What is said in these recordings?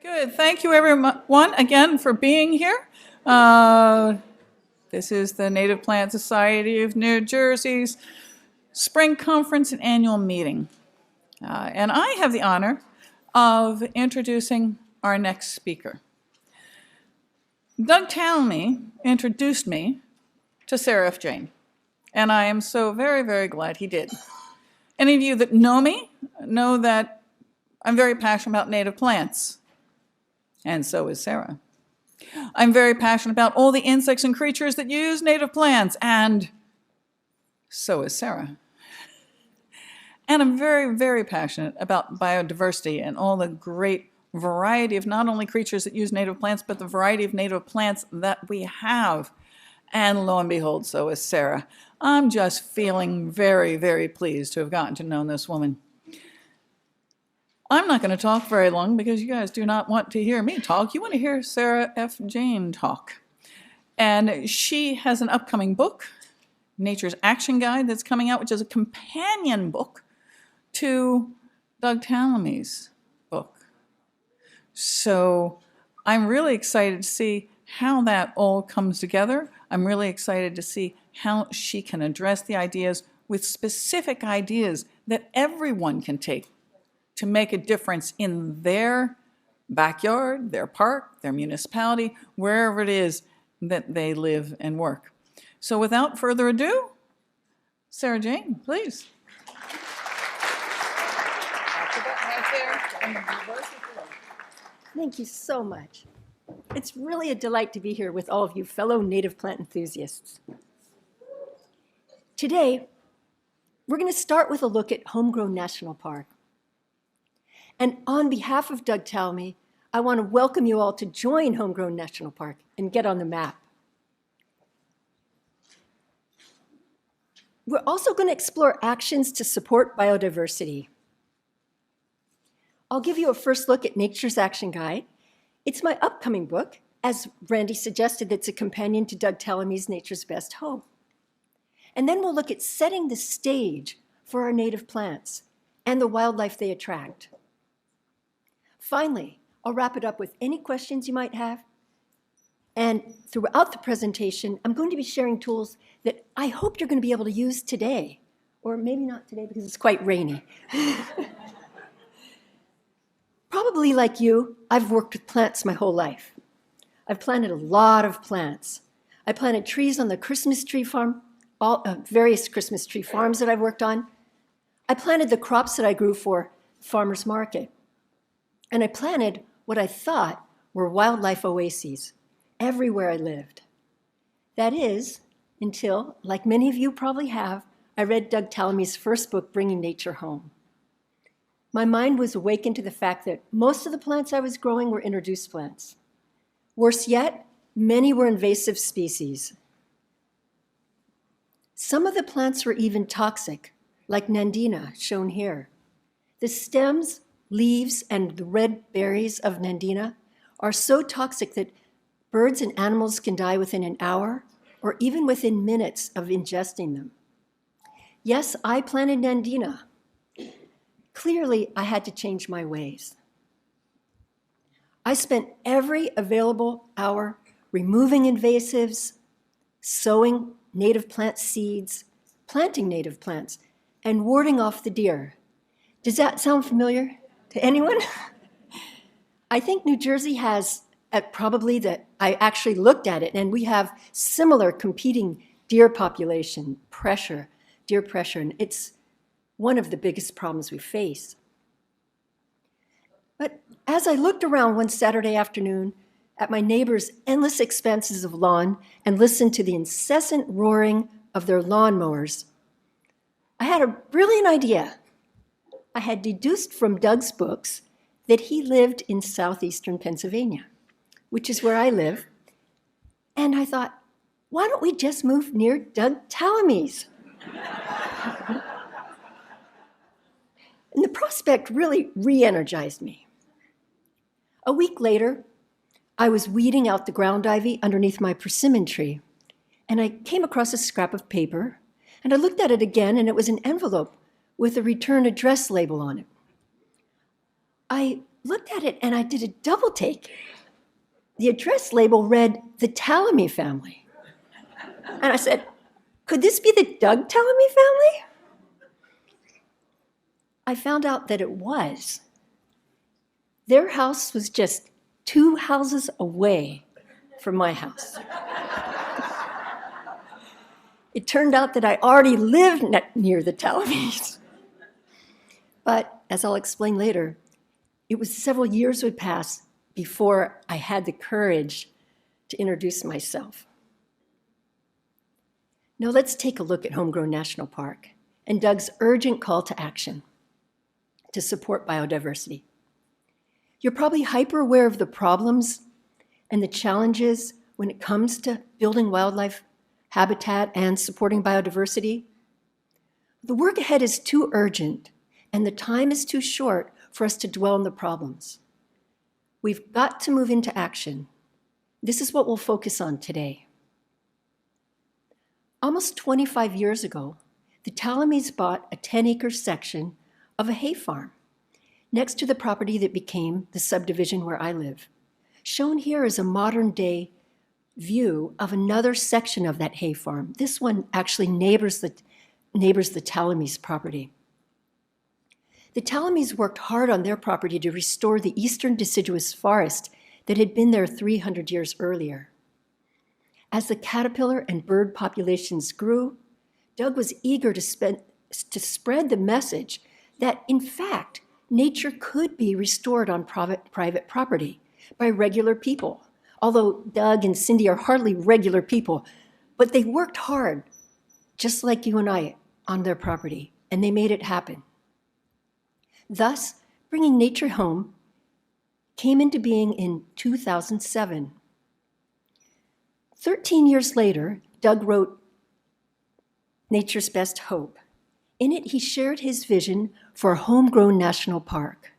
Good. Thank you, everyone, again for being here. This is the Native Plant Society of New Jersey's Spring Conference and Annual Meeting. And I have the honor of introducing our next speaker. Doug Tallamy introduced me to Sarah F. Jane, and I am so very, very glad he did. Any of you that know me know that I'm very passionate about native plants, and so is Sarah. I'm very passionate about all the insects and creatures that use native plants, and so is Sarah. And I'm very, very passionate about biodiversity and all the great variety of not only creatures that use native plants, but the variety of native plants that we have. And lo and behold, so is Sarah. I'm just feeling very, very pleased to have gotten to know this woman. I'm not going to talk very long because you guys do not want to hear me talk. You want to hear Sarah F. Jane talk. And she has an upcoming book, Nature's Action Guide, that's coming out, which is a companion book to Doug Tallamy's book. So I'm really excited to see how that all comes together. I'm really excited to see how she can address the ideas with specific ideas that everyone can take to make a difference in their backyard, their park, their municipality, wherever it is that they live and work. So without further ado, Sarah Jane, please. Thank you so much. It's really a delight to be here with all of you fellow native plant enthusiasts. Today, we're going to start with a look at Homegrown National Park. And on behalf of Doug Tallamy, I want to welcome you all to join Homegrown National Park and get on the map. We're also going to explore actions to support biodiversity. I'll give you a first look at Nature's Action Guide. It's my upcoming book. As Randy suggested, it's a companion to Doug Tallamy's Nature's Best Home. And then we'll look at setting the stage for our native plants and the wildlife they attract. Finally, I'll wrap it up with any questions you might have. And throughout the presentation, I'm going to be sharing tools that I hope you're going to be able to use today, or maybe not today because it's quite rainy. Probably like you, I've worked with plants my whole life. I've planted a lot of plants. I planted trees on the Christmas tree farm, various Christmas tree farms that I've worked on. I planted the crops that I grew for farmers market. And I planted what I thought were wildlife oases everywhere I lived. That is, until, like many of you probably have, I read Doug Tallamy's first book, Bringing Nature Home. My mind was awakened to the fact that most of the plants I was growing were introduced plants. Worse yet, many were invasive species. Some of the plants were even toxic, like Nandina, shown here. The stems, leaves, and the red berries of Nandina are so toxic that birds and animals can die within an hour or even within minutes of ingesting them. Yes, I planted Nandina. Clearly, I had to change my ways. I spent every available hour removing invasives, sowing native plant seeds, planting native plants, and warding off the deer. Does that sound familiar to anyone? I think New Jersey has, I actually looked at it, and we have similar competing deer population pressure, deer pressure, and it's one of the biggest problems we face. But as I looked around one Saturday afternoon at my neighbors' endless expanses of lawn and listened to the incessant roaring of their lawnmowers, I had a brilliant idea. I had deduced from Doug's books that he lived in southeastern Pennsylvania, which is where I live. And I thought, why don't we just move near Doug Tallamy's? And the prospect really re-energized me. A week later, I was weeding out the ground ivy underneath my persimmon tree, and I came across a scrap of paper, and I looked at it again, and it was an envelope with a return address label on it. I looked at it and I did a double take. The address label read the Tallamy family. And I said, could this be the Doug Tallamy family? I found out that it was. Their house was just 2 houses away from my house. It turned out that I already lived near the Tallamys. But as I'll explain later, it was several years would pass before I had the courage to introduce myself. Now let's take a look at Homegrown National Park and Doug's urgent call to action to support biodiversity. You're probably hyper aware of the problems and the challenges when it comes to building wildlife habitat and supporting biodiversity. The work ahead is too urgent and the time is too short for us to dwell on the problems. We've got to move into action. This is what we'll focus on today. Almost 25 years ago, the Tallamys bought a 10-acre section of a hay farm next to the property that became the subdivision where I live. Shown here is a modern-day view of another section of that hay farm. This one actually neighbors the Tallamys property. The Tallamys worked hard on their property to restore the eastern deciduous forest that had been there 300 years earlier. As the caterpillar and bird populations grew, Doug was eager to spread the message that, in fact, nature could be restored on private property by regular people. Although Doug and Cindy are hardly regular people, but they worked hard, just like you and I, on their property, and they made it happen. Thus, bringing nature home came into being in 2007. 13 years later, Doug wrote Nature's Best Hope. In it, he shared his vision for a homegrown national park,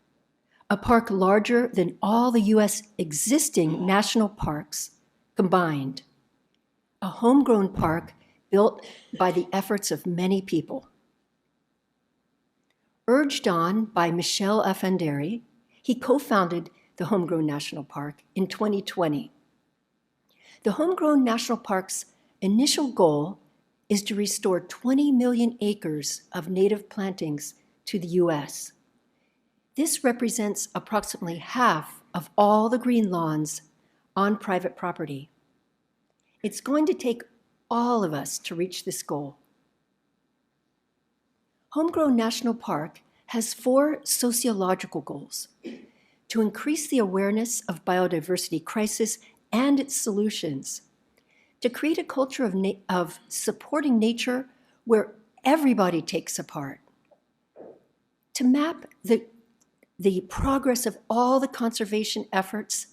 a park larger than all the U.S. existing national parks combined, a homegrown park built by the efforts of many people. Urged on by Michel Afanderi, he co-founded the Homegrown National Park in 2020. The Homegrown National Park's initial goal is to restore 20 million acres of native plantings to the U.S. This represents approximately half of all the green lawns on private property. It's going to take all of us to reach this goal. Homegrown National Park has 4 sociological goals: to increase the awareness of biodiversity crisis and its solutions, to create a culture of supporting nature where everybody takes a part, to map the progress of all the conservation efforts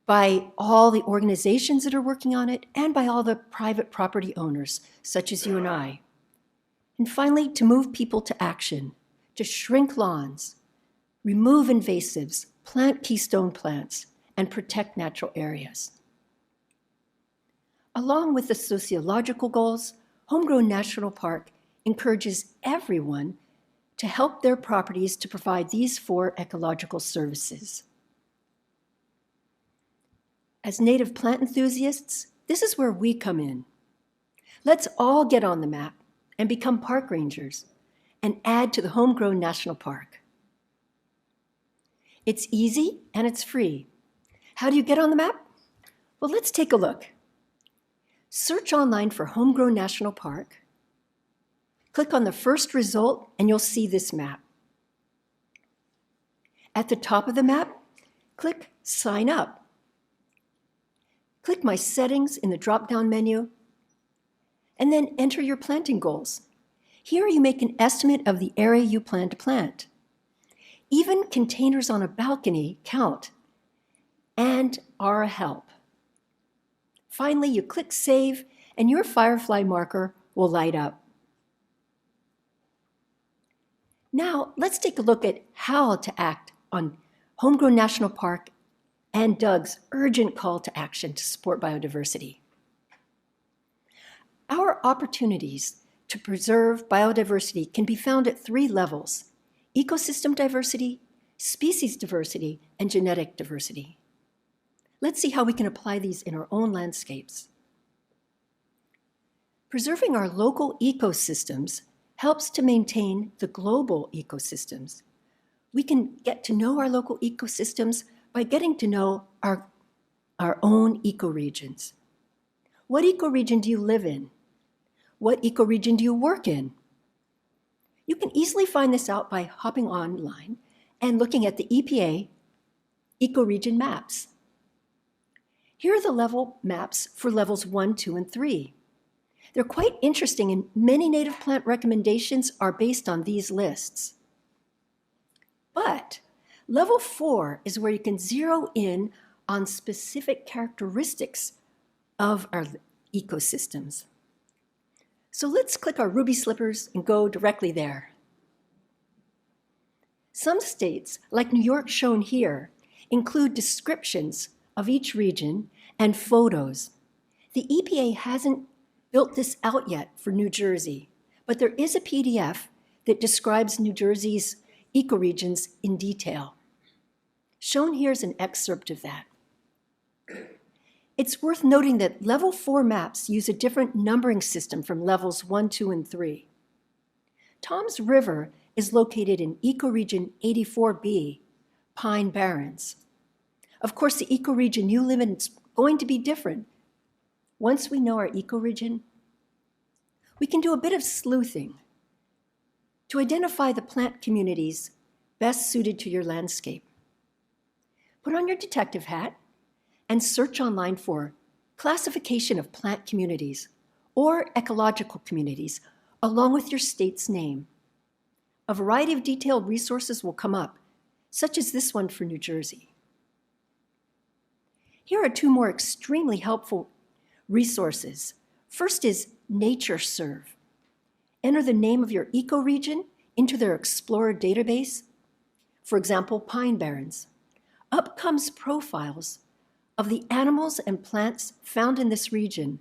by all the organizations that are working on it and by all the private property owners, such as you and I. And finally, to move people to action, to shrink lawns, remove invasives, plant keystone plants, and protect natural areas. Along with the sociological goals, Homegrown National Park encourages everyone to help their properties to provide these 4 ecological services. As native plant enthusiasts, this is where we come in. Let's all get on the map and become park rangers and add to the Homegrown National Park. It's easy and it's free. How do you get on the map? Well, let's take a look. Search online for Homegrown National Park. Click on the first result and you'll see this map. At the top of the map, click Sign Up. Click My Settings in the drop-down menu, and then enter your planting goals. Here you make an estimate of the area you plan to plant. Even containers on a balcony count and are a help. Finally, you click Save, and your firefly marker will light up. Now, let's take a look at how to act on Homegrown National Park and Doug's urgent call to action to support biodiversity. Our opportunities to preserve biodiversity can be found at 3 levels: ecosystem diversity, species diversity, and genetic diversity. Let's see how we can apply these in our own landscapes. Preserving our local ecosystems helps to maintain the global ecosystems. We can get to know our local ecosystems by getting to know our own ecoregions. What ecoregion do you live in? What ecoregion do you work in? You can easily find this out by hopping online and looking at the EPA ecoregion maps. Here are the level maps for levels 1, 2, and 3. They're quite interesting, and many native plant recommendations are based on these lists. But level 4 is where you can zero in on specific characteristics of our ecosystems. So let's click our ruby slippers and go directly there. Some states, like New York shown here, include descriptions of each region and photos. The EPA hasn't built this out yet for New Jersey, but there is a PDF that describes New Jersey's ecoregions in detail. Shown here is an excerpt of that. It's worth noting that level 4 maps use a different numbering system from levels 1, 2, and 3. Tom's River is located in ecoregion 84B, Pine Barrens. Of course, the ecoregion you live in is going to be different. Once we know our ecoregion, we can do a bit of sleuthing to identify the plant communities best suited to your landscape. Put on your detective hat and search online for classification of plant communities or ecological communities along with your state's name. A variety of detailed resources will come up, such as this one for New Jersey. Here are 2 more extremely helpful resources. First is NatureServe. Enter the name of your ecoregion into their Explorer database. For example, Pine Barrens. Up comes profiles of the animals and plants found in this region,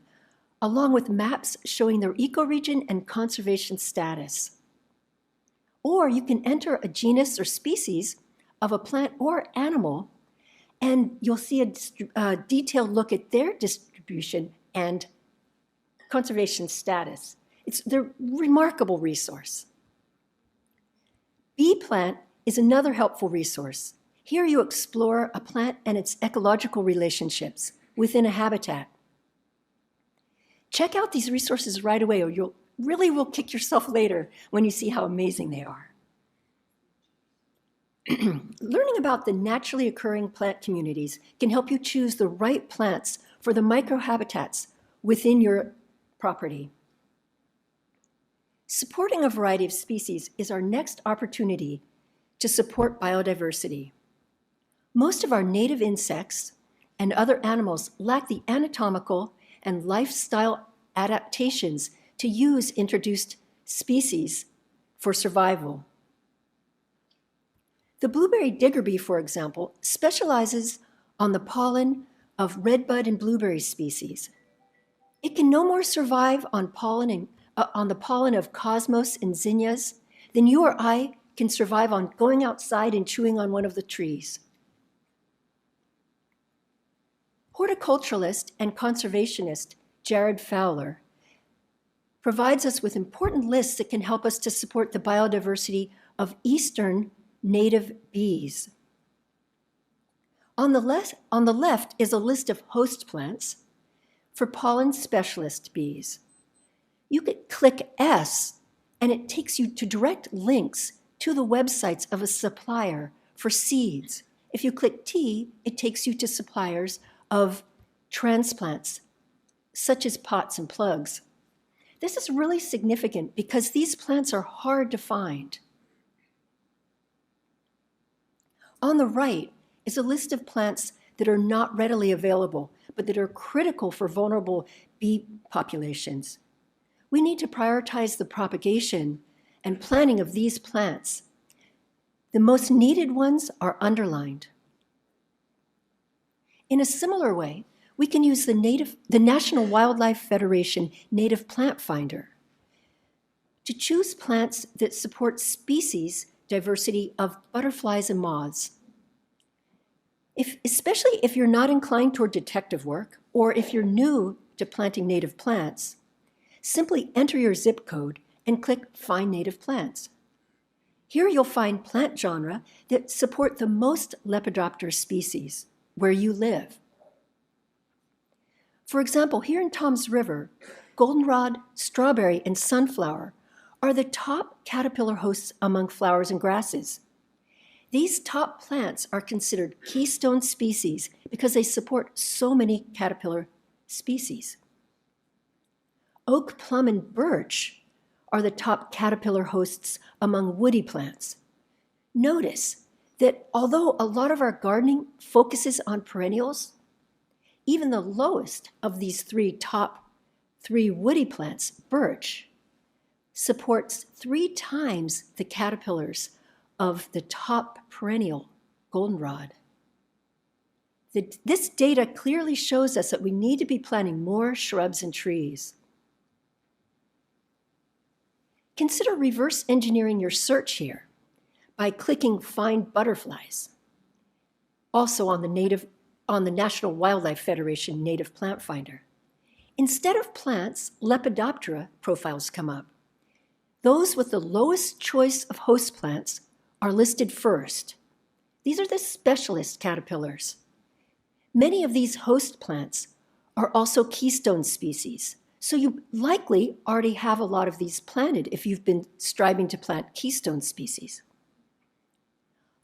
along with maps showing their ecoregion and conservation status. Or you can enter a genus or species of a plant or animal, and you'll see a detailed look at their distribution and conservation status. They're a remarkable resource. Bee Plant is another helpful resource. Here you explore a plant and its ecological relationships within a habitat. Check out these resources right away, or you really will kick yourself later when you see how amazing they are. Learning about the naturally occurring plant communities can help you choose the right plants for the microhabitats within your property. Supporting a variety of species is our next opportunity to support biodiversity. Most of our native insects and other animals lack the anatomical and lifestyle adaptations to use introduced species for survival. The blueberry digger bee, for example, specializes on the pollen of redbud and blueberry species. It can no more survive on the pollen of cosmos and zinnias than you or I can survive on going outside and chewing on one of the trees. Horticulturalist and conservationist Jared Fowler provides us with important lists that can help us to support the biodiversity of eastern native bees. On the left is a list of host plants for pollen specialist bees. You could click S and it takes you to direct links to the websites of a supplier for seeds. If you click T, it takes you to suppliers of transplants, such as pots and plugs. This is really significant because these plants are hard to find. On the right is a list of plants that are not readily available, but that are critical for vulnerable bee populations. We need to prioritize the propagation and planting of these plants. The most needed ones are underlined. In a similar way, we can use the National Wildlife Federation Native Plant Finder to choose plants that support species diversity of butterflies and moths. Especially if you're not inclined toward detective work, or if you're new to planting native plants, simply enter your zip code and click Find Native Plants. Here you'll find plant genre that support the most Lepidoptera species where you live. For example, here in Toms River, goldenrod, strawberry, and sunflower are the top caterpillar hosts among flowers and grasses. These top plants are considered keystone species because they support so many caterpillar species. Oak, plum, and birch are the top caterpillar hosts among woody plants. Notice that although a lot of our gardening focuses on perennials, even the lowest of these top three woody plants, birch, supports 3 times the caterpillars of the top perennial, goldenrod. This data clearly shows us that we need to be planting more shrubs and trees. Consider reverse engineering your search here by clicking Find Butterflies, also on the National Wildlife Federation Native Plant Finder. Instead of plants, Lepidoptera profiles come up. Those with the lowest choice of host plants are listed first. These are the specialist caterpillars. Many of these host plants are also keystone species, so you likely already have a lot of these planted if you've been striving to plant keystone species.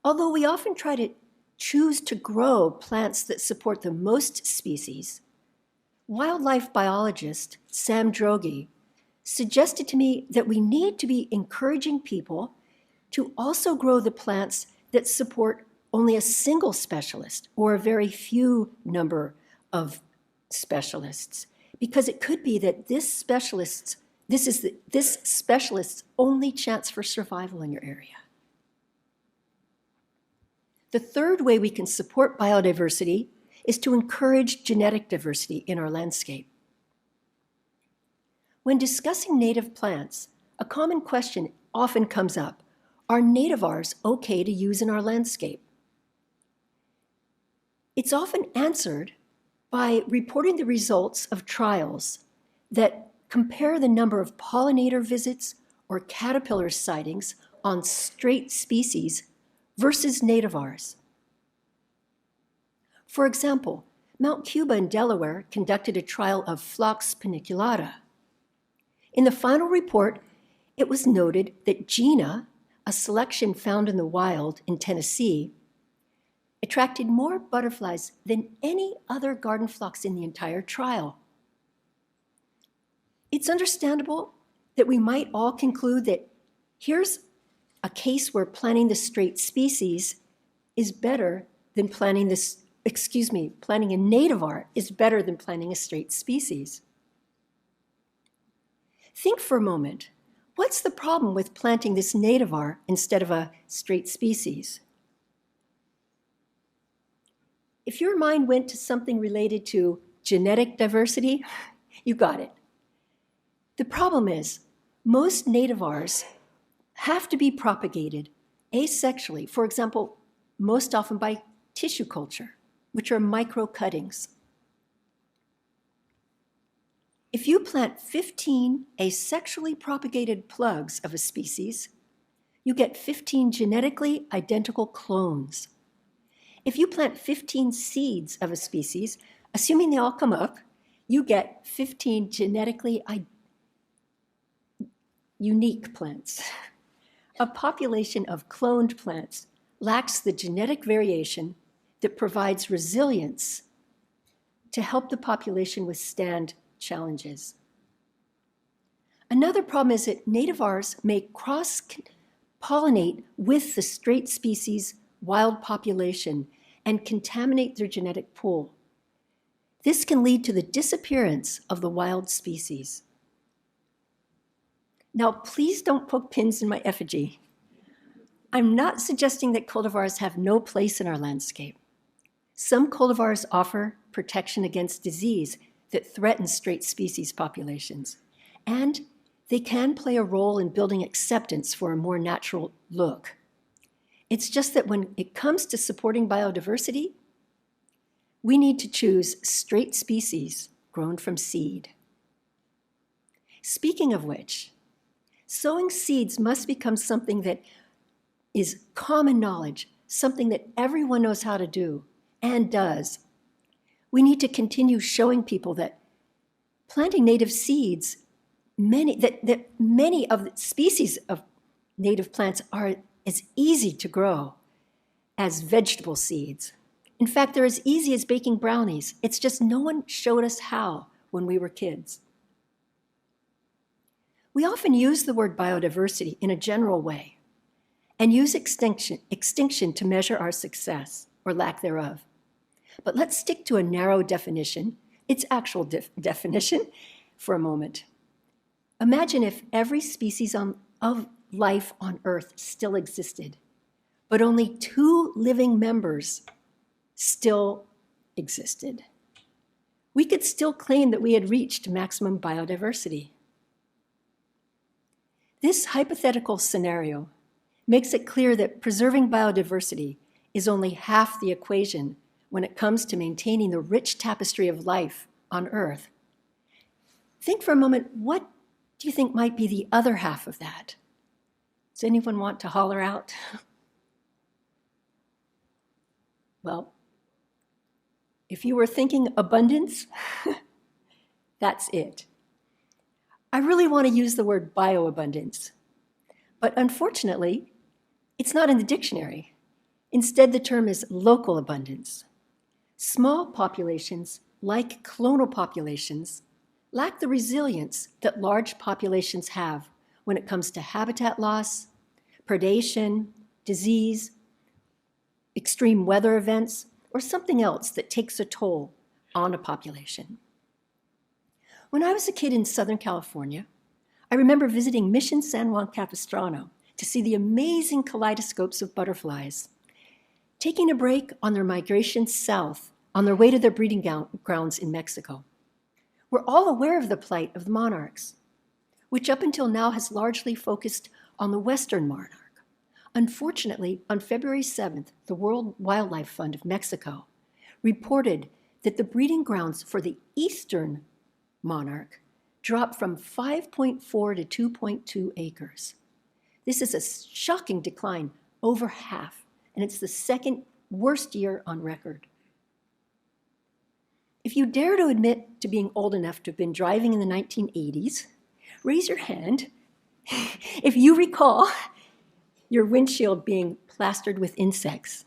Although we often try to choose to grow plants that support the most species, wildlife biologist Sam Droege suggested to me that we need to be encouraging people to also grow the plants that support only a single specialist or a very few number of specialists, because it could be that this specialist's only chance for survival in your area. The third way we can support biodiversity is to encourage genetic diversity in our landscape. When discussing native plants, a common question often comes up: are nativars okay to use in our landscape? It's often answered by reporting the results of trials that compare the number of pollinator visits or caterpillar sightings on straight species versus nativars. For example, Mount Cuba in Delaware conducted a trial of Phlox paniculata. In the final report, it was noted that Gina, a selection found in the wild in Tennessee, attracted more butterflies than any other garden phlox in the entire trial. It's understandable that we might all conclude that here's a case where planting the straight species is better than planting a nativar is better than planting a straight species. Think for a moment, what's the problem with planting this nativar instead of a straight species? If your mind went to something related to genetic diversity, you got it. The problem is, most nativars have to be propagated asexually, for example, most often by tissue culture, which are micro cuttings. If you plant 15 asexually propagated plugs of a species, you get 15 genetically identical clones. If you plant 15 seeds of a species, assuming they all come up, you get 15 genetically unique plants. A population of cloned plants lacks the genetic variation that provides resilience to help the population withstand challenges. Another problem is that nativars may cross-pollinate with the straight species wild population and contaminate their genetic pool. This can lead to the disappearance of the wild species. Now, please don't poke pins in my effigy. I'm not suggesting that cultivars have no place in our landscape. Some cultivars offer protection against disease that threatens straight species populations, and they can play a role in building acceptance for a more natural look. It's just that when it comes to supporting biodiversity, we need to choose straight species grown from seed. Speaking of which, sowing seeds must become something that is common knowledge, something that everyone knows how to do and does. We need to continue showing people that planting native seeds, many of the species of native plants are as easy to grow as vegetable seeds. In fact, they're as easy as baking brownies. It's just no one showed us how when we were kids. We often use the word biodiversity in a general way and use extinction to measure our success or lack thereof. But let's stick to a narrow definition, its actual definition, for a moment. Imagine if every species of life on Earth still existed, but only 2 living members still existed. We could still claim that we had reached maximum biodiversity. This hypothetical scenario makes it clear that preserving biodiversity is only half the equation when it comes to maintaining the rich tapestry of life on Earth. Think for a moment, what do you think might be the other half of that? Does anyone want to holler out? Well, if you were thinking abundance, that's it. I really want to use the word bioabundance, but unfortunately, it's not in the dictionary. Instead, the term is local abundance. Small populations, like clonal populations, lack the resilience that large populations have when it comes to habitat loss, predation, disease, extreme weather events, or something else that takes a toll on a population. When I was a kid in Southern California, I remember visiting Mission San Juan Capistrano to see the amazing kaleidoscopes of butterflies, taking a break on their migration south on their way to their breeding grounds in Mexico. We're all aware of the plight of the monarchs, which up until now has largely focused on the Western monarch. Unfortunately, on February 7th, the World Wildlife Fund of Mexico reported that the breeding grounds for the Eastern monarch dropped from 5.4 to 2.2 acres. This is a shocking decline, over half, and it's the second worst year on record. If you dare to admit to being old enough to have been driving in the 1980s, raise your hand if you recall your windshield being plastered with insects.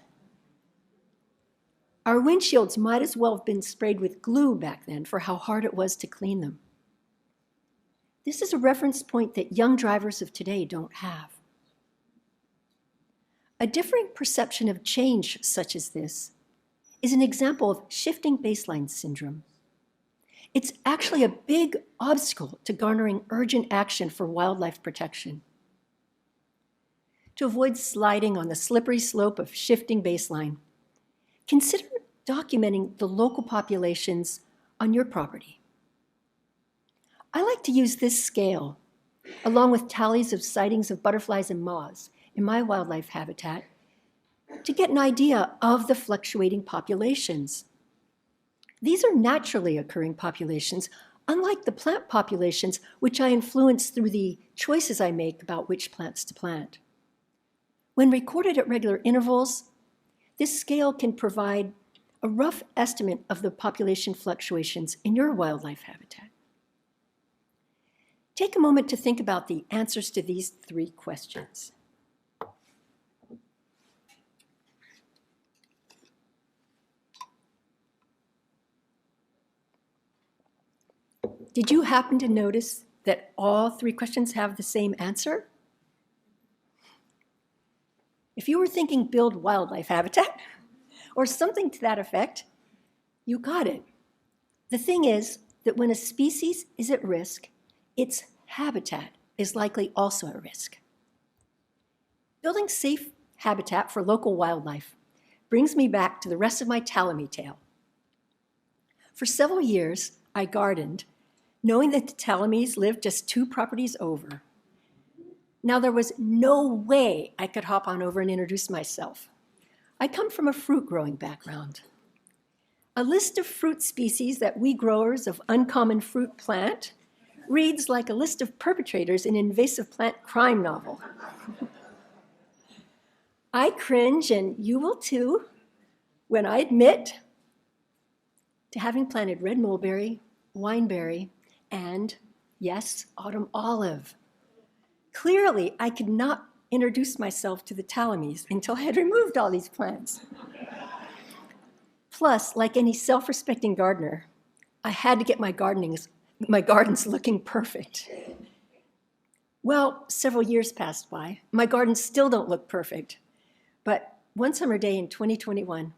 Our windshields might as well have been sprayed with glue back then for how hard it was to clean them. This is a reference point that young drivers of today don't have. A differing perception of change such as this is an example of shifting baseline syndrome. It's actually a big obstacle to garnering urgent action for wildlife protection. To avoid sliding on the slippery slope of shifting baseline, consider documenting the local populations on your property. I like to use this scale, along with tallies of sightings of butterflies and moths in my wildlife habitat, to get an idea of the fluctuating populations. These are naturally occurring populations, unlike the plant populations, which I influence through the choices I make about which plants to plant. When recorded at regular intervals, this scale can provide a rough estimate of the population fluctuations in your wildlife habitat. Take a moment to think about the answers to these 3 questions. Did you happen to notice that all 3 questions have the same answer? If you were thinking build wildlife habitat or something to that effect, you got it. The thing is that when a species is at risk, its habitat is likely also at risk. Building safe habitat for local wildlife brings me back to the rest of my Tallamy tale. For several years, I gardened, knowing that the Tallamys lived just 2 properties over. Now, there was no way I could hop on over and introduce myself. I come from a fruit growing background. A list of fruit species that we growers of uncommon fruit plant reads like a list of perpetrators in an invasive plant crime novel. I cringe, and you will too, when I admit to having planted red mulberry, wineberry, and, yes, autumn olive. Clearly, I could not introduce myself to the Tallamys until I had removed all these plants. Plus, like any self-respecting gardener, I had to get my gardens looking perfect. Well, several years passed by. My gardens still don't look perfect. But one summer day in 2021,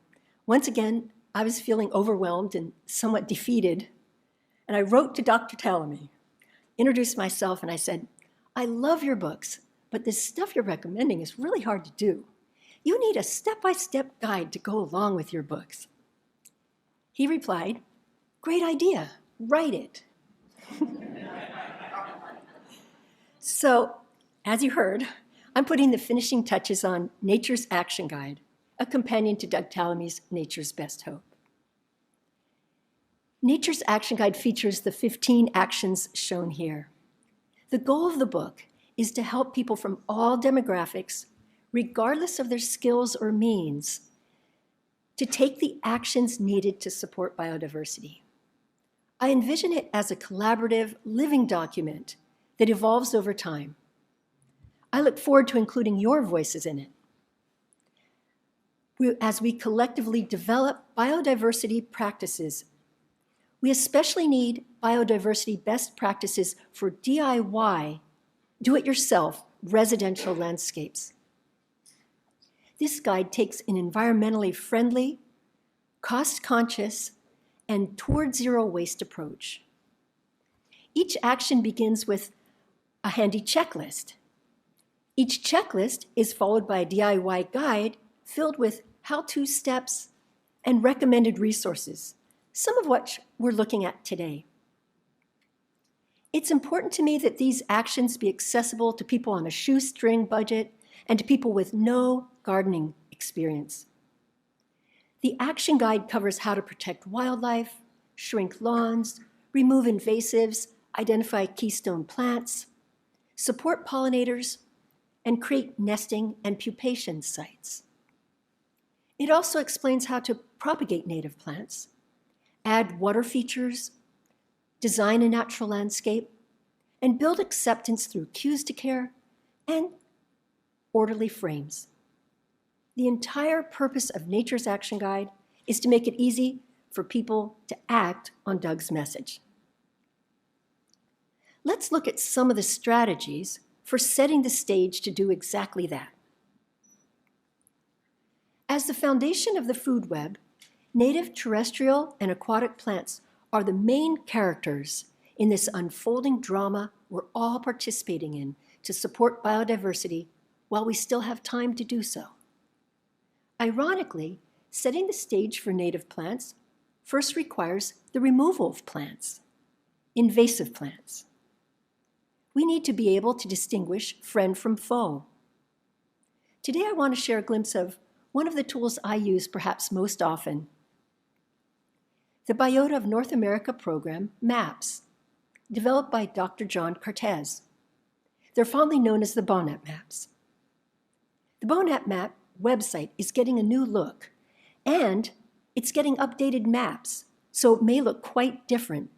once again, I was feeling overwhelmed and somewhat defeated. And I wrote to Dr. Tallamy, introduced myself, and I said, I love your books, but this stuff you're recommending is really hard to do. You need a step-by-step guide to go along with your books. He replied, great idea, write it. So, as you heard, I'm putting the finishing touches on Nature's Action Guide, a companion to Doug Tallamy's Nature's Best Hope. Nature's Action Guide features the 15 actions shown here. The goal of the book is to help people from all demographics, regardless of their skills or means, to take the actions needed to support biodiversity. I envision it as a collaborative, living document that evolves over time. I look forward to including your voices in it. As we collectively develop biodiversity practices, we especially need biodiversity best practices for DIY, do-it-yourself, residential landscapes. This guide takes an environmentally friendly, cost-conscious, and toward zero waste approach. Each action begins with a handy checklist. Each checklist is followed by a DIY guide filled with how-to steps and recommended resources, some of which we're looking at today. It's important to me that these actions be accessible to people on a shoestring budget and to people with no gardening experience. The action guide covers how to protect wildlife, shrink lawns, remove invasives, identify keystone plants, support pollinators, and create nesting and pupation sites. It also explains how to propagate native plants, add water features, design a natural landscape, and build acceptance through cues to care and orderly frames. The entire purpose of Nature's Action Guide is to make it easy for people to act on Doug's message. Let's look at some of the strategies for setting the stage to do exactly that. As the foundation of the food web, native terrestrial and aquatic plants are the main characters in this unfolding drama we're all participating in to support biodiversity while we still have time to do so. Ironically, setting the stage for native plants first requires the removal of plants, invasive plants. We need to be able to distinguish friend from foe. Today I want to share a glimpse of one of the tools I use perhaps most often. The Biota of North America program, MAPS, developed by Dr. John Cortez. They're fondly known as the Bonap Maps. The Bonap Map website is getting a new look, and it's getting updated maps, so it may look quite different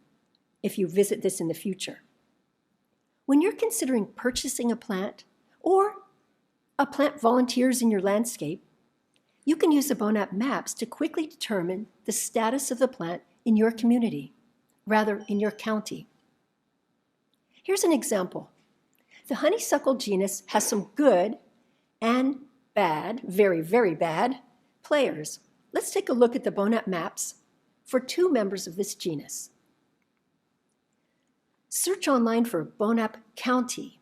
if you visit this in the future. When you're considering purchasing a plant, or a plant volunteers in your landscape, you can use the Bonap Maps to quickly determine the status of the plant in your community, rather in your county. Here's an example. The honeysuckle genus has some good and bad, very, very bad, players. Let's take a look at the Bonap Maps for two members of this genus. Search online for Bonap County,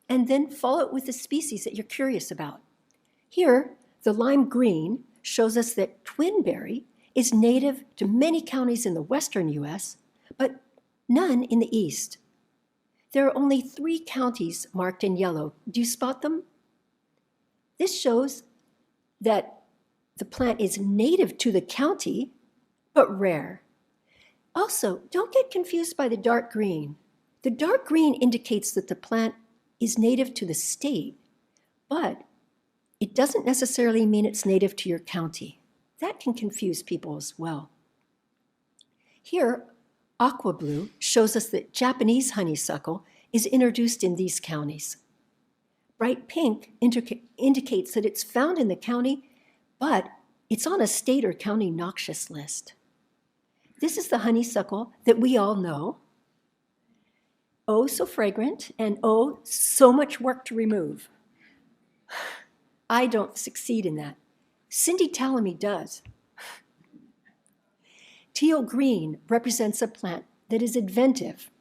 and then follow it with the species that you're curious about. Here, the lime green shows us that twinberry is native to many counties in the western U.S., but none in the east. There are only 3 counties marked in yellow. Do you spot them? This shows that the plant is native to the county, but rare. Also, don't get confused by the dark green. The dark green indicates that the plant is native to the state, but it doesn't necessarily mean it's native to your county. That can confuse people as well. Here, aqua blue shows us that Japanese honeysuckle is introduced in these counties. Bright pink indicates that it's found in the county, but it's on a state or county noxious list. This is the honeysuckle that we all know. Oh, so fragrant, and oh, so much work to remove. I don't succeed in that. Cindy Tallamy does. Teal green represents a plant that is inventive.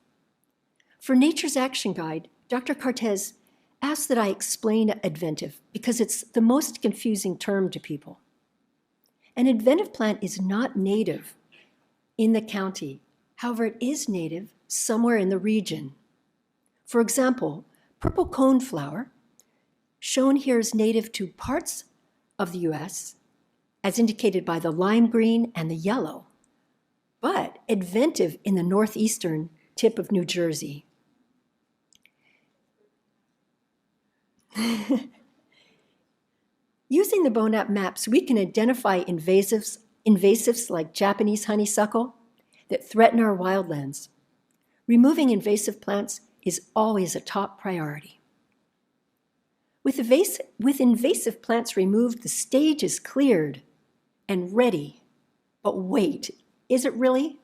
For Nature's Action Guide, Dr. Cartez asked that I explain inventive because it's the most confusing term to people. An inventive plant is not native in the county. However, it is native somewhere in the region. For example, purple coneflower, shown here, is native to parts of the US, as indicated by the lime green and the yellow, but inventive in the northeastern tip of New Jersey. Using the BONAP maps, we can identify invasives like Japanese honeysuckle that threaten our wildlands. Removing invasive plants is always a top priority. With invasive plants removed, the stage is cleared and ready. But wait, is it really?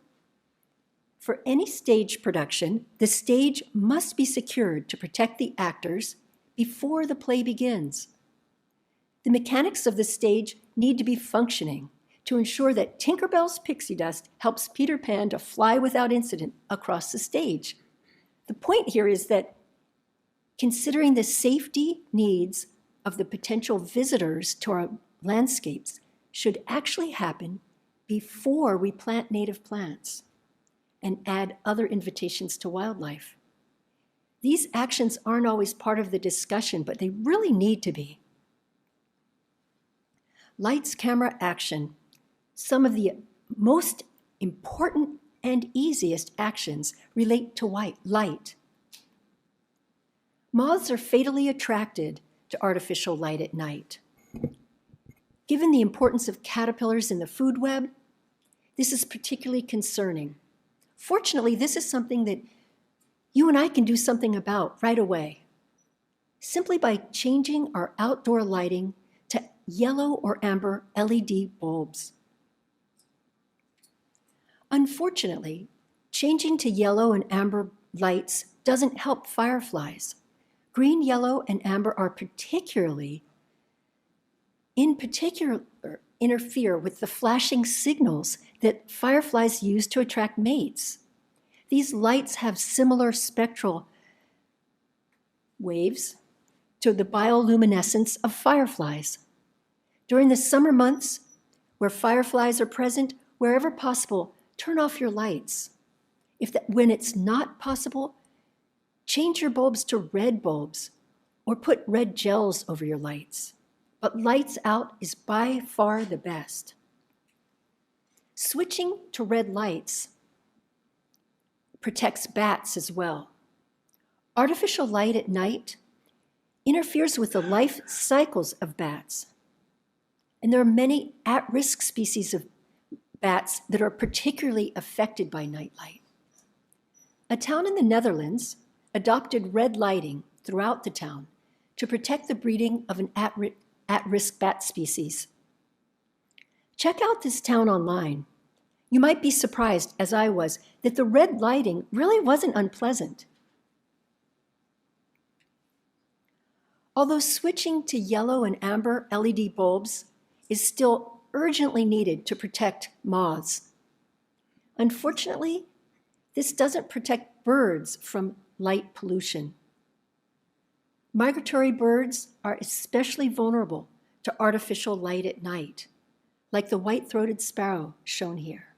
For any stage production, the stage must be secured to protect the actors before the play begins. The mechanics of the stage need to be functioning to ensure that Tinkerbell's pixie dust helps Peter Pan to fly without incident across the stage. The point here is that considering the safety needs of the potential visitors to our landscapes should actually happen before we plant native plants and add other invitations to wildlife. These actions aren't always part of the discussion, but they really need to be. Lights, camera, action. Some of the most important and easiest actions relate to light. Moths are fatally attracted to artificial light at night. Given the importance of caterpillars in the food web, this is particularly concerning. Fortunately, this is something that you and I can do something about right away, simply by changing our outdoor lighting to yellow or amber LED bulbs. Unfortunately, changing to yellow and amber lights doesn't help fireflies. Green, yellow, and amber are in particular interfere with the flashing signals that fireflies use to attract mates. These lights have similar spectral waves to the bioluminescence of fireflies. During the summer months, where fireflies are present, wherever possible, turn off your lights. When it's not possible, change your bulbs to red bulbs or put red gels over your lights. But lights out is by far the best. Switching to red lights protects bats as well. Artificial light at night interferes with the life cycles of bats. And there are many at-risk species of bats that are particularly affected by nightlight. A town in the Netherlands adopted red lighting throughout the town to protect the breeding of an at-risk bat species. Check out this town online. You might be surprised, as I was, that the red lighting really wasn't unpleasant. Although switching to yellow and amber LED bulbs is still urgently needed to protect moths, unfortunately, this doesn't protect birds from light pollution. Migratory birds are especially vulnerable to artificial light at night, like the white-throated sparrow shown here.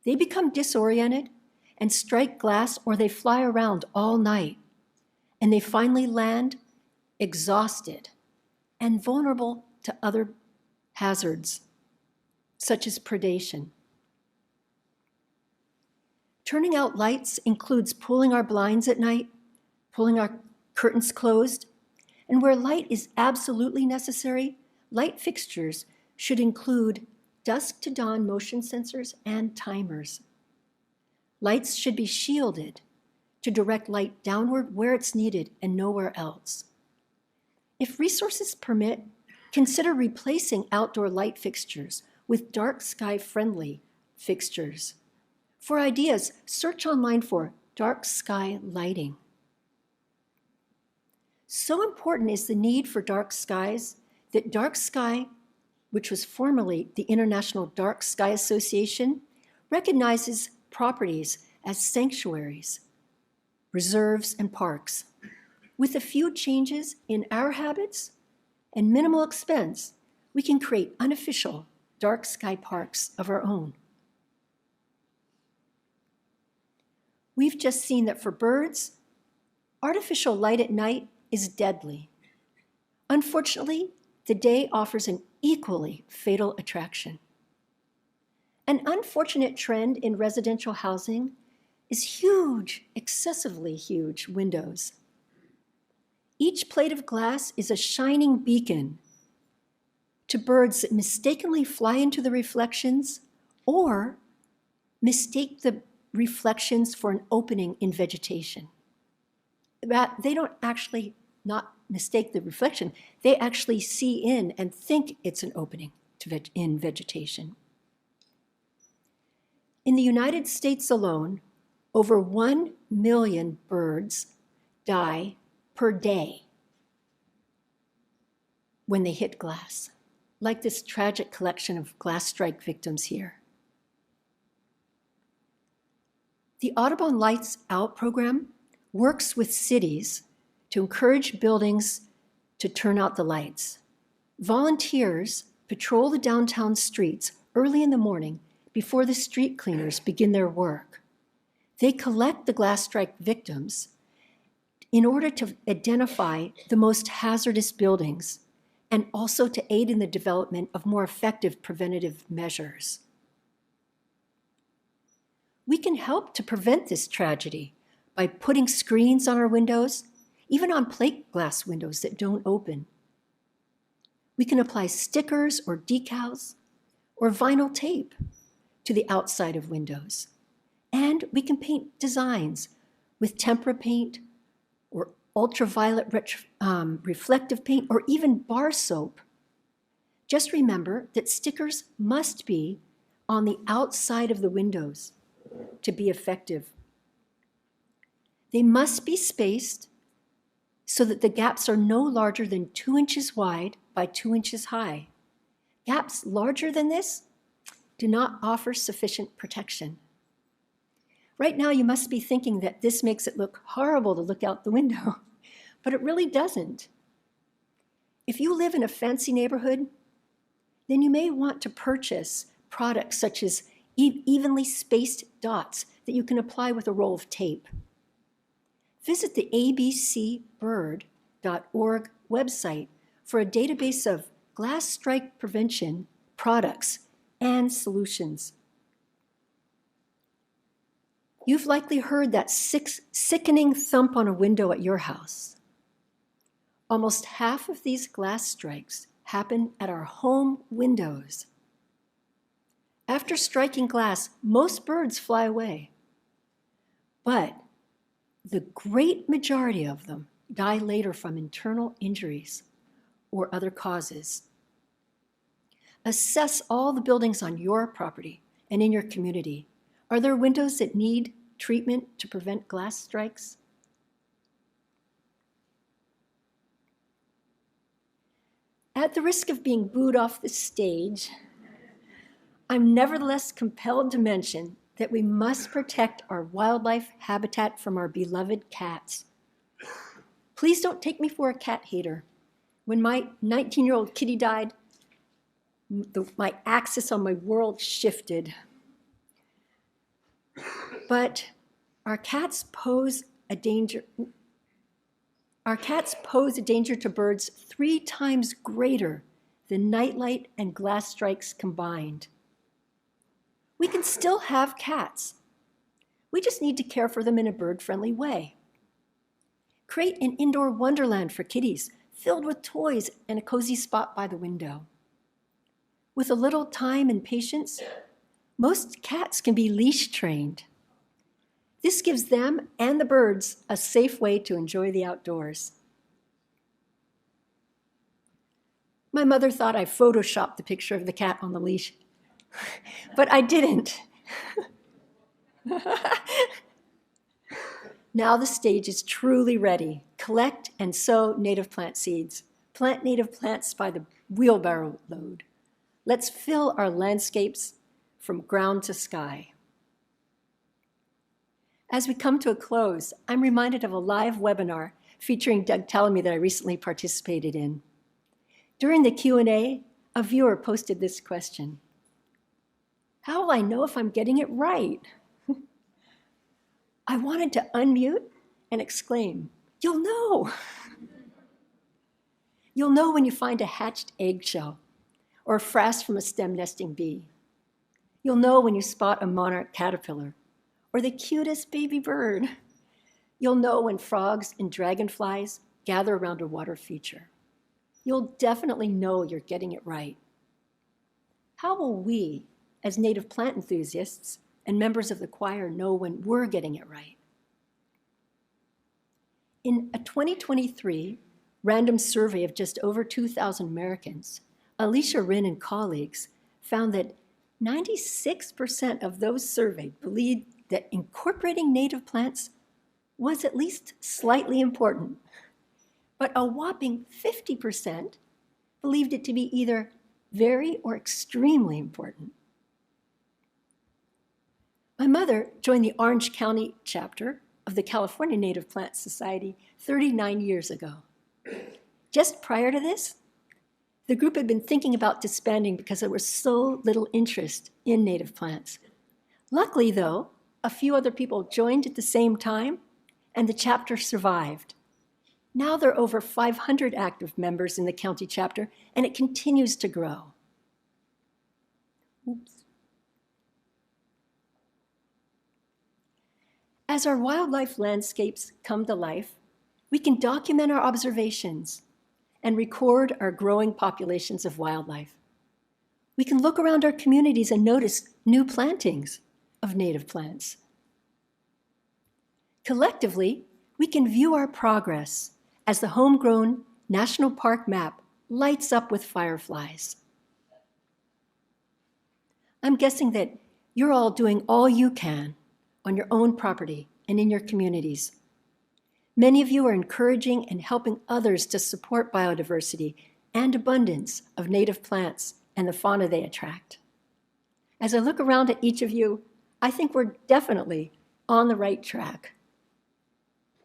They become disoriented and strike glass, or they fly around all night, and they finally land exhausted and vulnerable to other hazards, such as predation. Turning out lights includes pulling our blinds at night, pulling our curtains closed, and where light is absolutely necessary, light fixtures should include dusk to dawn motion sensors and timers. Lights should be shielded to direct light downward where it's needed and nowhere else. If resources permit, consider replacing outdoor light fixtures with dark sky friendly fixtures. For ideas, search online for dark sky lighting. So important is the need for dark skies that Dark Sky, which was formerly the International Dark Sky Association, recognizes properties as sanctuaries, reserves, and parks. With a few changes in our habits and minimal expense, we can create unofficial dark sky parks of our own. We've just seen that for birds, artificial light at night is deadly. Unfortunately, the day offers an equally fatal attraction. An unfortunate trend in residential housing is huge, excessively huge windows. Each plate of glass is a shining beacon to birds that mistakenly fly into the reflections or mistake the reflections for an opening in vegetation. They don't actually not mistake the reflection, they actually see in and think it's an opening in vegetation. In the United States alone, over 1 million birds die per day when they hit glass, like this tragic collection of glass strike victims here. The Audubon Lights Out program works with cities to encourage buildings to turn out the lights. Volunteers patrol the downtown streets early in the morning before the street cleaners begin their work. They collect the glass strike victims in order to identify the most hazardous buildings and also to aid in the development of more effective preventative measures. We can help to prevent this tragedy by putting screens on our windows, even on plate glass windows that don't open. We can apply stickers or decals or vinyl tape to the outside of windows. And we can paint designs with tempera paint or ultraviolet reflective paint or even bar soap. Just remember that stickers must be on the outside of the windows to be effective. They must be spaced so that the gaps are no larger than 2 inches wide by 2 inches high. Gaps larger than this do not offer sufficient protection. Right now, you must be thinking that this makes it look horrible to look out the window, but it really doesn't. If you live in a fancy neighborhood, then you may want to purchase products such as evenly spaced dots that you can apply with a roll of tape. Visit the abcbird.org website for a database of glass strike prevention products and solutions. You've likely heard that sickening thump on a window at your house. Almost half of these glass strikes happen at our home windows. After striking glass, most birds fly away. But the great majority of them die later from internal injuries or other causes. Assess all the buildings on your property and in your community. Are there windows that need treatment to prevent glass strikes? At the risk of being booed off the stage, I'm nevertheless compelled to mention that we must protect our wildlife habitat from our beloved cats. Please don't take me for a cat hater. When my 19-year-old kitty died, my axis on my world shifted. But Our cats pose a danger. Our cats pose a danger to birds 3 times greater than nightlight and glass strikes combined. We can still have cats. We just need to care for them in a bird-friendly way. Create an indoor wonderland for kitties, filled with toys and a cozy spot by the window. With a little time and patience, most cats can be leash trained. This gives them and the birds a safe way to enjoy the outdoors. My mother thought I photoshopped the picture of the cat on the leash, but I didn't. Now the stage is truly ready. Collect and sow native plant seeds. Plant native plants by the wheelbarrow load. Let's fill our landscapes from ground to sky. As we come to a close, I'm reminded of a live webinar featuring Doug Tallamy that I recently participated in. During the Q&A, a viewer posted this question: how will I know if I'm getting it right? I wanted to unmute and exclaim, you'll know. You'll know when you find a hatched eggshell or a frass from a stem nesting bee. You'll know when you spot a monarch caterpillar or the cutest baby bird. You'll know when frogs and dragonflies gather around a water feature. You'll definitely know you're getting it right. How will we, as native plant enthusiasts and members of the choir, know when we're getting it right? In a 2023 random survey of just over 2,000 Americans, Alicia Wren and colleagues found that 96% of those surveyed believed that incorporating native plants was at least slightly important, but a whopping 50% believed it to be either very or extremely important. My mother joined the Orange County chapter of the California Native Plant Society 39 years ago. Just prior to this, the group had been thinking about disbanding because there was so little interest in native plants. Luckily, though, a few other people joined at the same time, and the chapter survived. Now there are over 500 active members in the county chapter, and it continues to grow. Oops. As our wildlife landscapes come to life, we can document our observations and record our growing populations of wildlife. We can look around our communities and notice new plantings of native plants. Collectively, we can view our progress as the Homegrown National Park map lights up with fireflies. I'm guessing that you're all doing all you can on your own property and in your communities. Many of you are encouraging and helping others to support biodiversity and abundance of native plants and the fauna they attract. As I look around at each of you, I think we're definitely on the right track.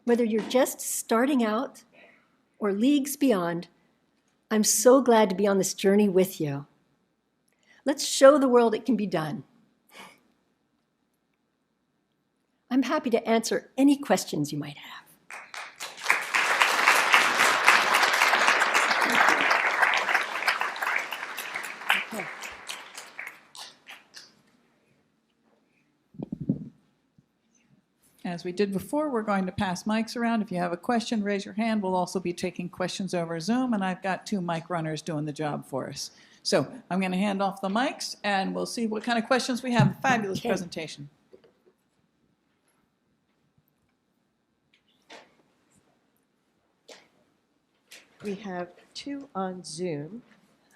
Whether you're just starting out or leagues beyond, I'm so glad to be on this journey with you. Let's show the world it can be done. I'm happy to answer any questions you might have. Okay. As we did before, we're going to pass mics around. If you have a question, raise your hand. We'll also be taking questions over Zoom, and I've got 2 mic runners doing the job for us. So I'm going to hand off the mics, and we'll see what kind of questions we have. Fabulous presentation. We have 2 on Zoom.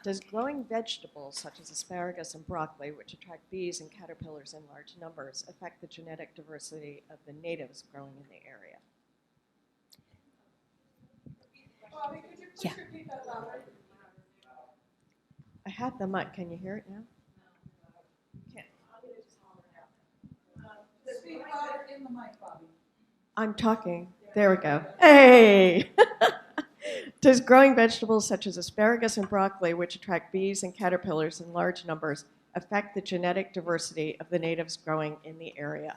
Does growing vegetables such as asparagus and broccoli, which attract bees and caterpillars in large numbers, affect the genetic diversity of the natives growing in the area? Yeah. I have the mic. Can you hear it now? Can't. I'm talking. There we go. Hey! Does growing vegetables such as asparagus and broccoli, which attract bees and caterpillars in large numbers, affect the genetic diversity of the natives growing in the area?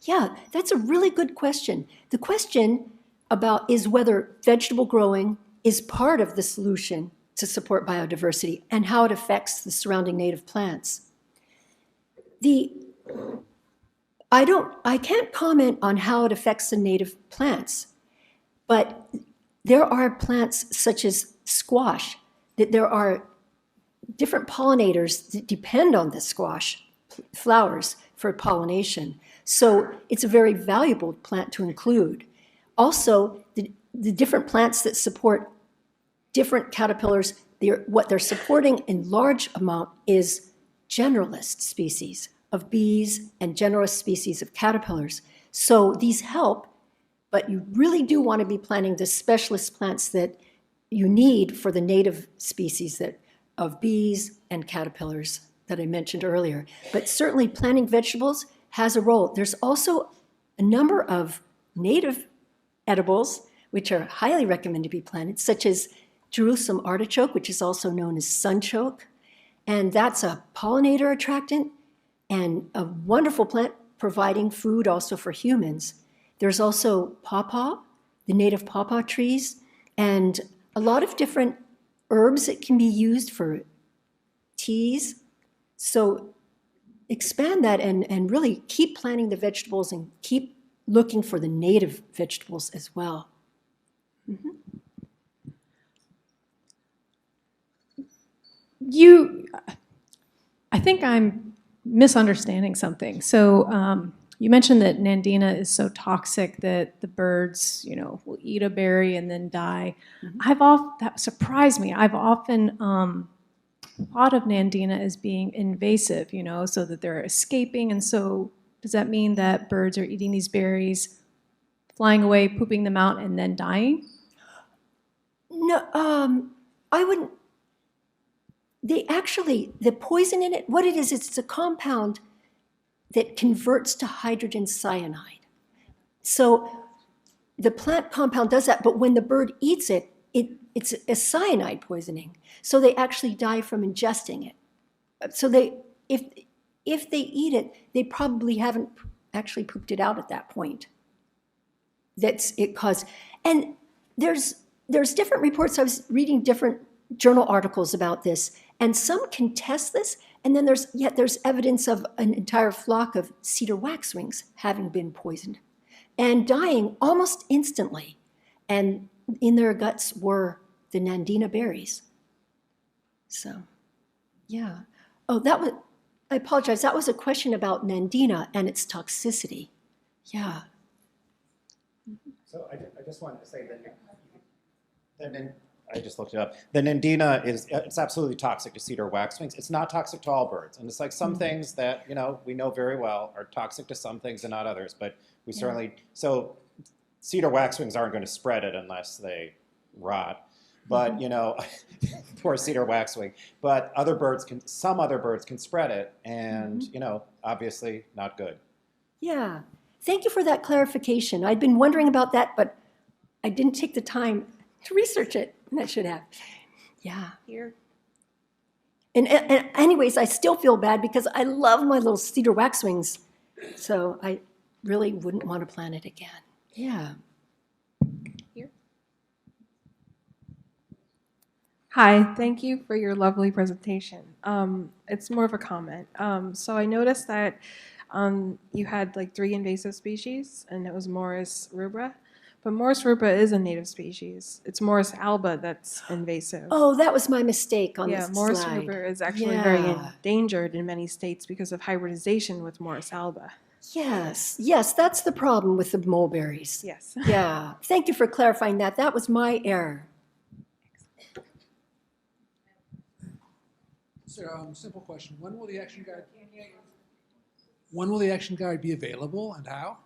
Yeah, that's a really good question. The question about is whether vegetable growing is part of the solution to support biodiversity and how it affects the surrounding native plants. I can't comment on how it affects the native plants, but there are plants such as squash, that there are different pollinators that depend on the squash flowers for pollination. So it's a very valuable plant to include. Also, the different plants that support different caterpillars, what they're supporting in large amount is generalist species of bees and generalist species of caterpillars. So these help, but you really do want to be planting the specialist plants that you need for the native species of bees and caterpillars that I mentioned earlier. But certainly planting vegetables has a role. There's also a number of native edibles which are highly recommended to be planted, such as Jerusalem artichoke, which is also known as sunchoke. And that's a pollinator attractant and a wonderful plant providing food also for humans. There's also pawpaw, the native pawpaw trees, and a lot of different herbs that can be used for teas. So expand that and really keep planting the vegetables and keep looking for the native vegetables as well. Mm-hmm. I think I'm misunderstanding something. So you mentioned that Nandina is so toxic that the birds, will eat a berry and then die. Mm-hmm. That surprised me. I've often thought of Nandina as being invasive, so that they're escaping. And so does that mean that birds are eating these berries, flying away, pooping them out, and then dying? No, I wouldn't. The poison in it, what it is, it's a compound that converts to hydrogen cyanide. So the plant compound does that, but when the bird eats it, it's a cyanide poisoning. So they actually die from ingesting it. So if they eat it, they probably haven't actually pooped it out at that point. That's it caused. And there's different reports. I was reading different journal articles about this, and some contest this, and then there's evidence of an entire flock of cedar waxwings having been poisoned and dying almost instantly. And in their guts were the Nandina berries. So, yeah. Oh, I apologize. That was a question about Nandina and its toxicity. Yeah. So I just wanted to say that I just looked it up. The Nandina it's absolutely toxic to cedar waxwings. It's not toxic to all birds. And it's like some things that, we know very well are toxic to some things and not others. But we certainly, so cedar waxwings aren't going to spread it unless they rot. But, poor cedar waxwing. But some other birds can spread it. And, obviously not good. Yeah. Thank you for that clarification. I'd been wondering about that, but I didn't take the time to research it, and I should have. Yeah. Here. And anyways, I still feel bad because I love my little cedar waxwings. So I really wouldn't want to plant it again. Yeah. Here. Hi, thank you for your lovely presentation. It's more of a comment. So I noticed that you had like 3 invasive species, and it was Morus rubra. But Morus rubra is a native species. It's Morus alba that's invasive. Oh, that was my mistake on this Morus slide. rubra is actually very endangered in many states because of hybridization with Morus alba. Yes, that's the problem with the mulberries. Yes. Yeah, thank you for clarifying that. That was my error. Sarah, simple question. When will the action guide be available and how?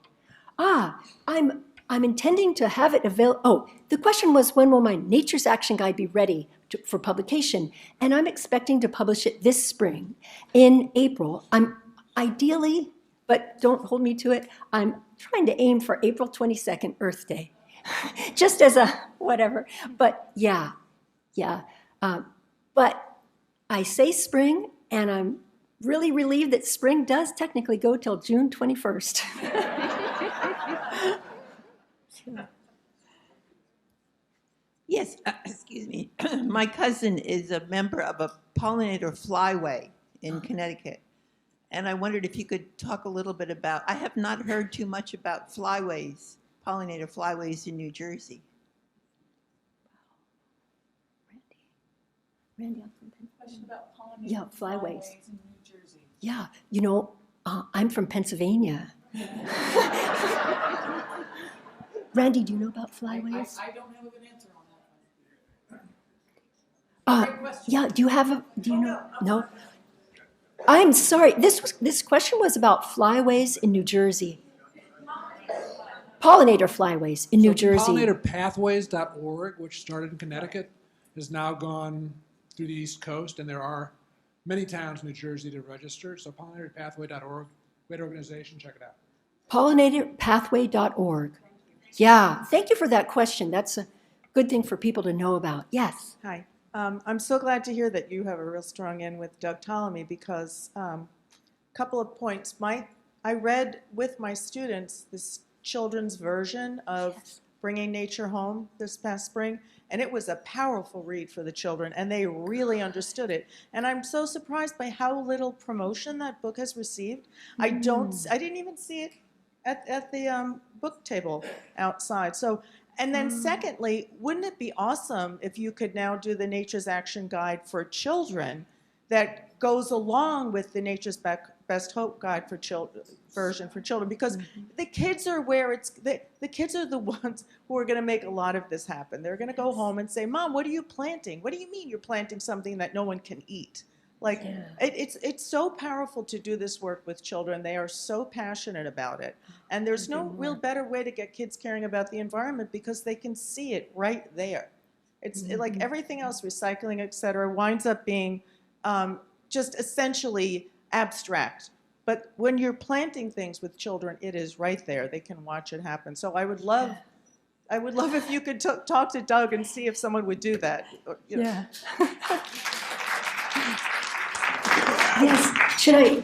I'm intending to have it available. Oh, the question was, when will my Nature's Action Guide be ready for publication? And I'm expecting to publish it this spring in April. I'm ideally, but don't hold me to it, I'm trying to aim for April 22nd, Earth Day, just as a whatever. But yeah. But I say spring, and really relieved that spring does technically go till June 21st. Yes, excuse me. My cousin is a member of a pollinator flyway in Connecticut. And I wondered if you could talk a little bit about, I have not heard too much about flyways, pollinator flyways in New Jersey. Randy, Question about pollinator Yeah, flyways. in New Jersey. yeah, I'm from Pennsylvania. Randy, do you know about flyways? I don't have a good answer on that one. Yeah, do you know? No? I'm sorry, this question was about flyways in New Jersey. Pollinator flyways in New Jersey. Pollinatorpathways.org, which started in Connecticut, has now gone through the East Coast, and there are many towns in New Jersey to register. So pollinatorpathway.org, great organization, check it out. Pollinatorpathway.org. Yeah, thank you for that question. That's a good thing for people to know about. Yes. Hi. I'm so glad to hear that you have a real strong in with Doug Tallamy because couple of points. I read with my students this children's version of Bringing Nature Home this past spring, and it was a powerful read for the children, and they really understood it. And I'm so surprised by how little promotion that book has received. I didn't even see it at the book table outside. So, and then secondly, wouldn't it be awesome if you could now do the Nature's Action Guide for children that goes along with the Nature's Best Hope Guide for children version for children, because the kids are where it's the kids are the ones who are going to make a lot of this happen. They're going to go home and say, "Mom, what are you planting? What do you mean you're planting something that no one can eat?" Like it's so powerful to do this work with children. They are so passionate about it, and there's no real better way to get kids caring about the environment because they can see it right there. It's like everything else, recycling, et cetera, winds up being just essentially abstract. But when you're planting things with children, it is right there. They can watch it happen. So I would love if you could talk to Doug and see if someone would do that. Yeah. Yes.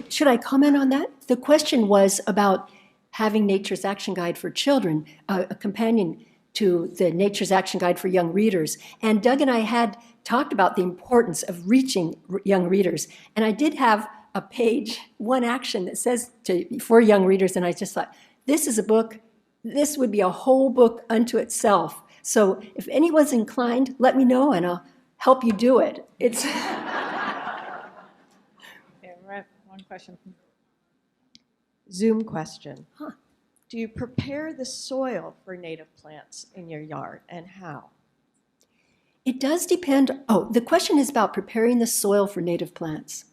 Should I comment on that? The question was about having Nature's Action Guide for children, a companion to the Nature's Action Guide for young readers. And Doug and I had talked about the importance of reaching young readers. And I did have a page, one action that says for young readers, and I just thought, this is a book, this would be a whole book unto itself. So if anyone's inclined, let me know and I'll help you do it. It's... One question. Zoom question. Do you prepare the soil for native plants in your yard, and how? It does depend. Oh, the question is about preparing the soil for native plants.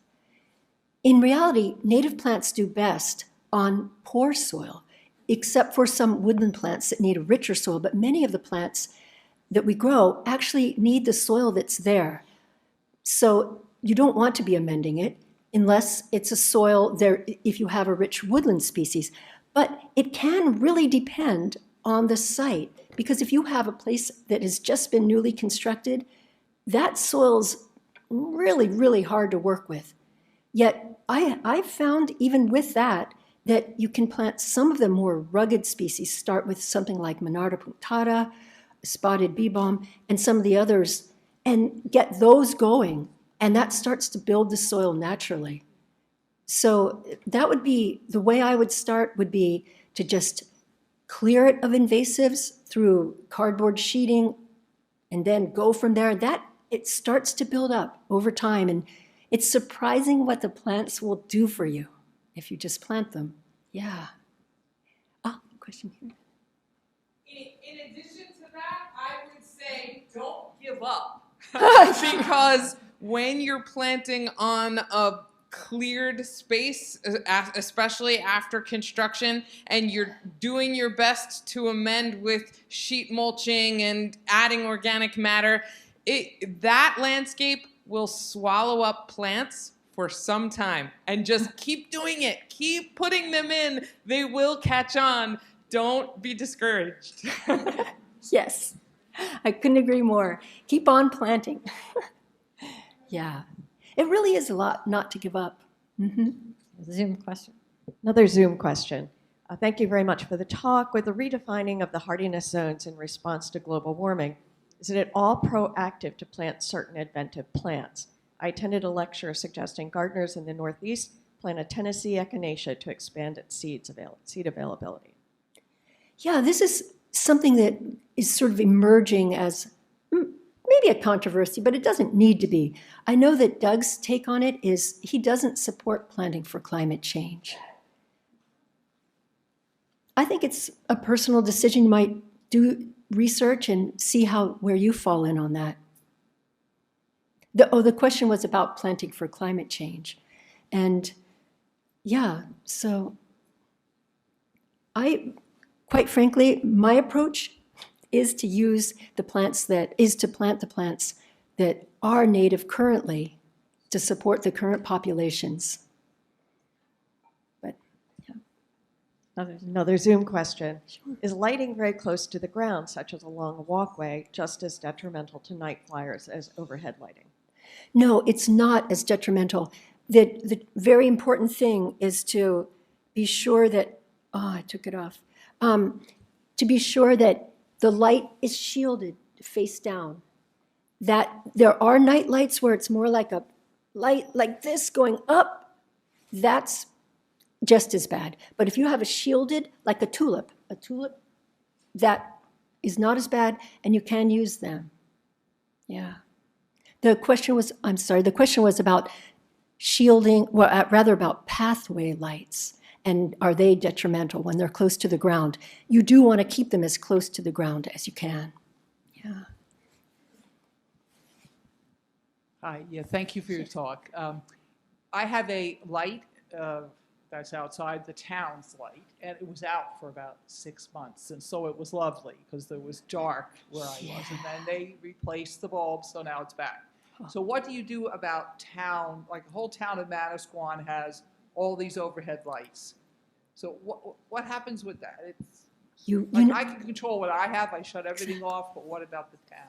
In reality, native plants do best on poor soil, except for some woodland plants that need a richer soil, but many of the plants that we grow actually need the soil that's there. So you don't want to be amending it unless it's a soil there if you have a rich woodland species. But it can really depend on the site, because if you have a place that has just been newly constructed, that soil's really, really hard to work with. Yet I've found even with that you can plant some of the more rugged species, start with something like Monarda punctata, spotted bee balm, and some of the others, and get those going, and that starts to build the soil naturally. So that would be, the way I would start would be to just clear it of invasives through cardboard sheeting, and then go from there. That it starts to build up over time, and it's surprising what the plants will do for you if you just plant them. Yeah. Question here. In addition to that, I would say don't give up. Because when you're planting on a cleared space, especially after construction, and you're doing your best to amend with sheet mulching and adding organic matter, that landscape will swallow up plants for some time. And just keep doing it. Keep putting them in. They will catch on. Don't be discouraged. Yes, I couldn't agree more. Keep on planting. Yeah, it really is a lot not to give up. Zoom question. Another Zoom question. Thank you very much for the talk. With the redefining of the hardiness zones in response to global warming, is it at all proactive to plant certain inventive plants? I attended a lecture suggesting gardeners in the Northeast plant a Tennessee echinacea to expand its seed availability. Yeah, this is something that is sort of emerging as maybe a controversy, but it doesn't need to be. I know that Doug's take on it is he doesn't support planting for climate change. I think it's a personal decision. You might do research and see where you fall in on that. The question was about planting for climate change. And yeah, so quite frankly, my approach is to plant the plants that are native currently to support the current populations. But yeah. Another Zoom question. Sure. Is lighting very close to the ground, such as along a walkway, just as detrimental to night flyers as overhead lighting? No, it's not as detrimental. The very important thing is to be sure that, I took it off, to be sure that the light is shielded face down. That there are night lights where it's more like a light like this going up, that's just as bad. But if you have a shielded, like a tulip, that is not as bad, and you can use them. Yeah. The question was about shielding, well, rather about pathway lights. And are they detrimental when they're close to the ground? You do want to keep them as close to the ground as you can. Yeah. Hi, yeah, thank you for your talk. I have a light that's outside the town's light, and it was out for about 6 months, and so it was lovely because it was dark where I was, and then they replaced the bulb, so now it's back. So what do you do about town, like the whole town of Manasquan has all these overhead lights. So what happens with that? I can control what I have, I shut everything off, but what about the town?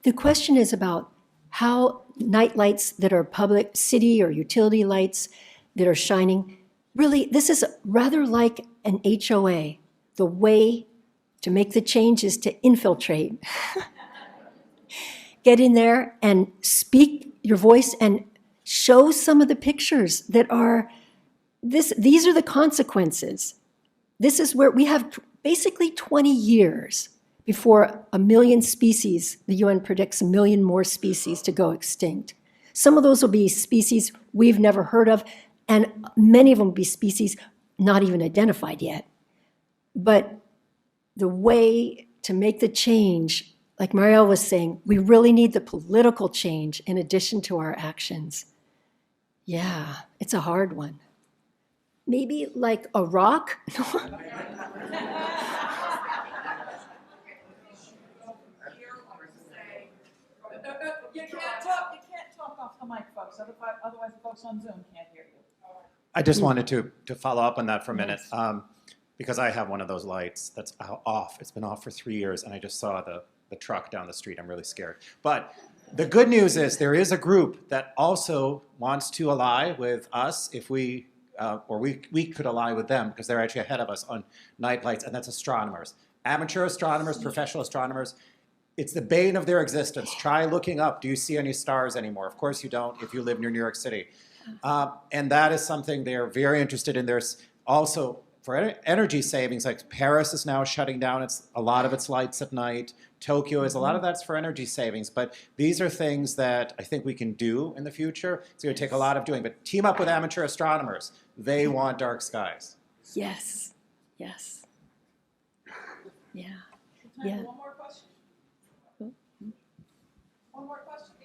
The question is about how night lights that are public city or utility lights that are shining, really, this is rather like an HOA. The way to make the change is to infiltrate. Get in there and speak your voice and show some of the pictures that are, these are the consequences. This is where we have basically 20 years before 1 million species, the UN predicts 1 million more species to go extinct. Some of those will be species we've never heard of, and many of them will be species not even identified yet. But the way to make the change, like Marielle was saying, we really need the political change in addition to our actions. Yeah, it's a hard one. Maybe like a rock? You can't talk off the mic, folks. Otherwise, the folks on Zoom can't hear you. I just wanted to follow up on that for a minute, because I have one of those lights that's off. It's been off for 3 years, and I just saw the truck down the street. I'm really scared. But the good news is there is a group that also wants to ally with us if we could ally with them, because they're actually ahead of us on night lights, and that's astronomers. Amateur astronomers, professional astronomers. It's the bane of their existence. Try looking up. Do you see any stars anymore? Of course you don't if you live near New York City. And that is something they're very interested in. There's also, for energy savings, like Paris is now shutting down a lot of its lights at night. Tokyo is, a lot of that's for energy savings. But these are things that I think we can do in the future. It's going to take a lot of doing. But team up with amateur astronomers. They want dark skies. Yes, yes. Yeah. Yeah. One more question. One more question.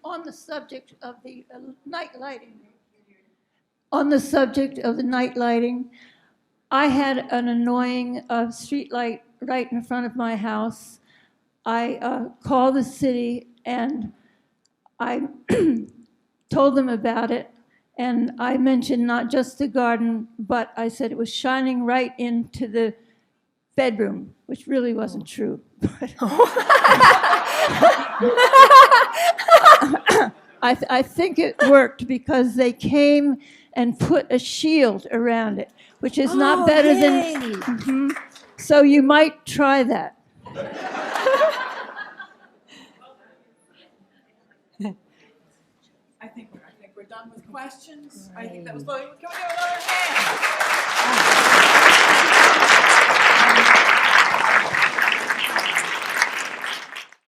On the subject of the night lighting. On the subject of the night lighting, I had an annoying street light right in front of my house. I called the city and I told them about it. And I mentioned not just the garden, but I said it was shining right into the bedroom, which really wasn't true. I think it worked because they came and put a shield around it, which is not better yay. than. Mhm. So you might try that. I think we're done with questions. I think that was lovely. Can we give another hand?